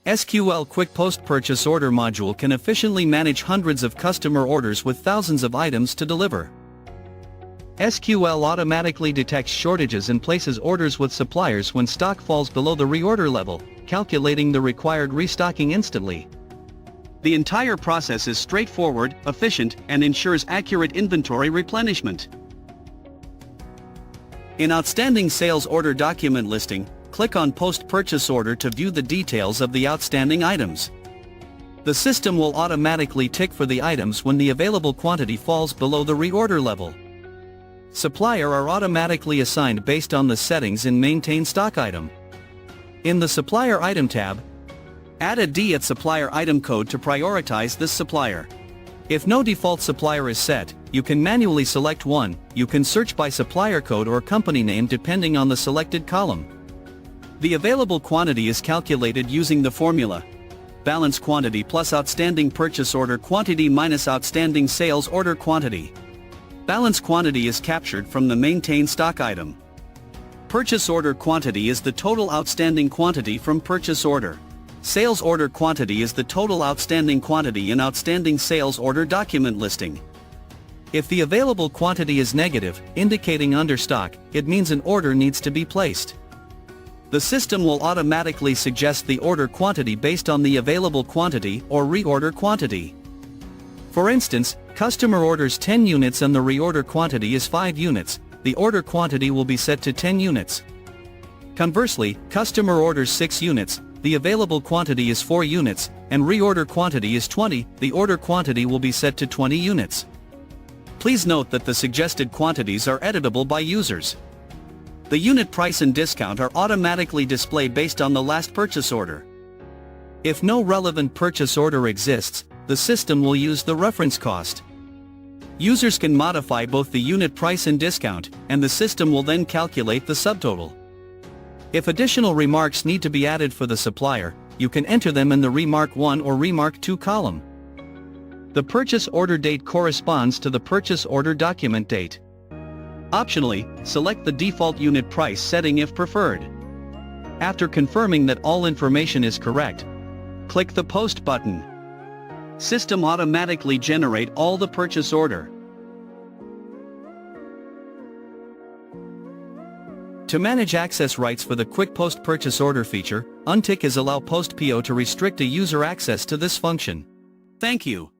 SQL Quick Post Purchase Order module can efficiently manage hundreds of customer orders with thousands of items to deliver. SQL automatically detects shortages and places orders with suppliers when stock falls below the reorder level, calculating the required restocking instantly. The entire process is straightforward, efficient, and ensures accurate inventory replenishment. In Outstanding Sales Order Document Listing, click on Post Purchase Order to view the details of the outstanding items. The system will automatically tick for the items when the available quantity falls below the reorder level. Supplier are automatically assigned based on the settings in Maintain Stock Item. In the Supplier Item tab, add a D at Supplier Item Code to prioritize this supplier. If no default supplier is set, you can manually select one. You can search by supplier code or company name depending on the selected column. The available quantity is calculated using the formula balance quantity plus outstanding purchase order quantity minus outstanding sales order quantity. Balance quantity is captured from the Maintain Stock Item. Purchase order quantity is the total outstanding quantity from purchase order. Sales order quantity is the total outstanding quantity in Outstanding Sales Order Document Listing. If the available quantity is negative, indicating understock, it means an order needs to be placed. The system will automatically suggest the order quantity based on the available quantity or reorder quantity. For instance, customer orders 10 units and the reorder quantity is 5 units, the order quantity will be set to 10 units. Conversely, customer orders 6 units, the available quantity is 4 units, and reorder quantity is 20, the order quantity will be set to 20 units. Please note that the suggested quantities are editable by users. The unit price and discount are automatically displayed based on the last purchase order. If no relevant purchase order exists, the system will use the reference cost. Users can modify both the unit price and discount, and the system will then calculate the subtotal. If additional remarks need to be added for the supplier, you can enter them in the Remark 1 or Remark 2 column. The purchase order date corresponds to the purchase order document date. Optionally, select the default unit price setting if preferred. After confirming that all information is correct, click the Post button. System automatically generate all the purchase order. To manage access rights for the Quick Post Purchase Order feature, untick is Allow Post PO to restrict a user access to this function. Thank you.